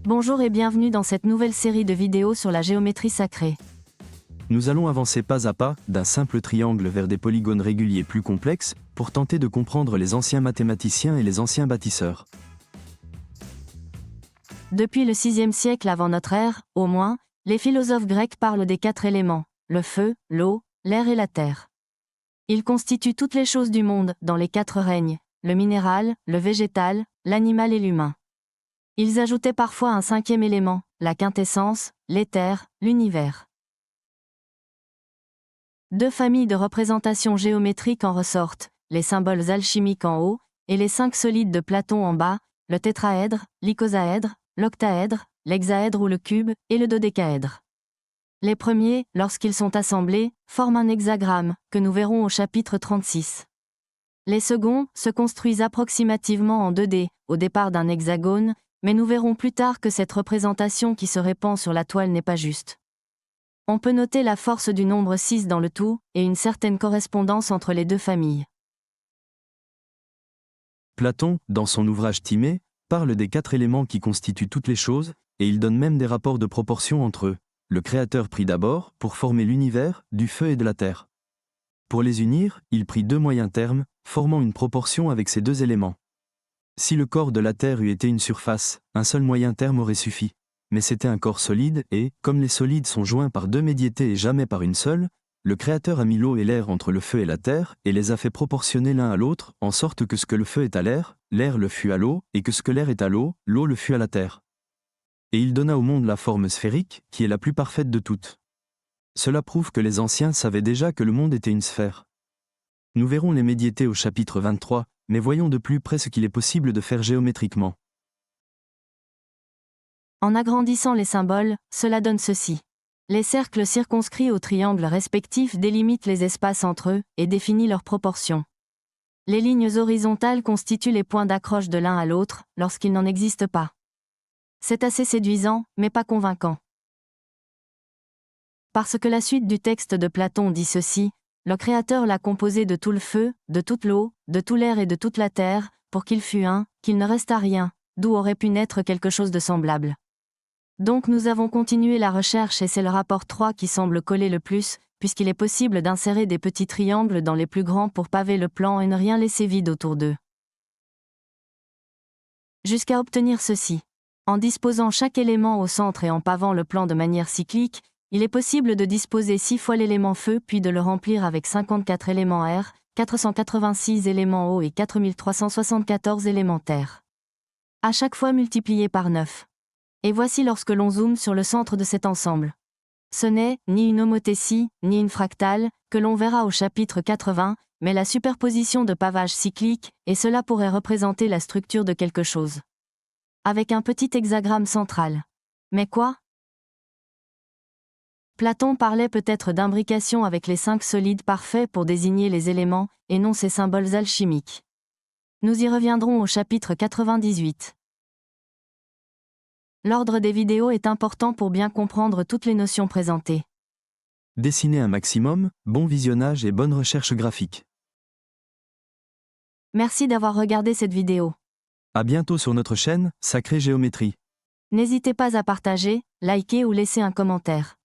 Bonjour et bienvenue dans cette nouvelle série de vidéos sur la géométrie sacrée. Nous allons avancer pas à pas, d'un simple triangle vers des polygones réguliers plus complexes, pour tenter de comprendre les anciens mathématiciens et les anciens bâtisseurs. Depuis le VIe siècle avant notre ère, au moins, les philosophes grecs parlent des 4 éléments, le feu, l'eau, l'air et la terre. Ils constituent toutes les choses du monde, dans les 4 règnes, le minéral, le végétal, l'animal et l'humain. Ils ajoutaient parfois un 5e élément, la quintessence, l'éther, l'univers. 2 familles de représentations géométriques en ressortent, les symboles alchimiques en haut, et les 5 solides de Platon en bas, le tétraèdre, l'icosaèdre, l'octaèdre, l'hexaèdre ou le cube, et le dodécaèdre. Les premiers, lorsqu'ils sont assemblés, forment un hexagramme, que nous verrons au chapitre 36. Les seconds se construisent approximativement en 2D, au départ d'un hexagone, mais nous verrons plus tard que cette représentation qui se répand sur la toile n'est pas juste. On peut noter la force du nombre 6 dans le tout, et une certaine correspondance entre les 2 familles. Platon, dans son ouvrage Timée, parle des 4 éléments qui constituent toutes les choses, et il donne même des rapports de proportion entre eux. Le Créateur prit d'abord, pour former l'univers, du feu et de la terre. Pour les unir, il prit 2 moyens termes, formant une proportion avec ces 2 éléments. Si le corps de la Terre eût été une surface, un seul moyen terme aurait suffi. Mais c'était un corps solide et, comme les solides sont joints par 2 médiétés et jamais par une seule, le Créateur a mis l'eau et l'air entre le feu et la terre, et les a fait proportionner l'un à l'autre, en sorte que ce que le feu est à l'air le fut à l'eau, et que ce que l'air est à l'eau le fut à la terre. Et il donna au monde la forme sphérique, qui est la plus parfaite de toutes. Cela prouve que les anciens savaient déjà que le monde était une sphère. Nous verrons les médiétés au chapitre 23, mais voyons de plus près ce qu'il est possible de faire géométriquement. En agrandissant les symboles, cela donne ceci. Les cercles circonscrits aux triangles respectifs délimitent les espaces entre eux et définissent leurs proportions. Les lignes horizontales constituent les points d'accroche de l'un à l'autre, lorsqu'il n'en existe pas. C'est assez séduisant, mais pas convaincant. Parce que la suite du texte de Platon dit ceci, le Créateur l'a composé de tout le feu, de toute l'eau, de tout l'air et de toute la terre, pour qu'il fût un, qu'il ne restât rien, d'où aurait pu naître quelque chose de semblable. Donc nous avons continué la recherche et c'est le rapport 3 qui semble coller le plus, puisqu'il est possible d'insérer des petits triangles dans les plus grands pour paver le plan et ne rien laisser vide autour d'eux. Jusqu'à obtenir ceci. En disposant chaque élément au centre et en pavant le plan de manière cyclique, il est possible de disposer 6 fois l'élément feu puis de le remplir avec 54 éléments air, 486 éléments eau et 4374 éléments terre. À chaque fois multiplié par 9. Et voici lorsque l'on zoome sur le centre de cet ensemble. Ce n'est ni une homothétie, ni une fractale, que l'on verra au chapitre 80, mais la superposition de pavages cycliques, et cela pourrait représenter la structure de quelque chose. Avec un petit hexagramme central. Mais quoi ? Platon parlait peut-être d'imbrication avec les 5 solides parfaits pour désigner les éléments, et non ces symboles alchimiques. Nous y reviendrons au chapitre 98. L'ordre des vidéos est important pour bien comprendre toutes les notions présentées. Dessinez un maximum, bon visionnage et bonne recherche graphique. Merci d'avoir regardé cette vidéo. À bientôt sur notre chaîne, Sacrée Géométrie. N'hésitez pas à partager, liker ou laisser un commentaire.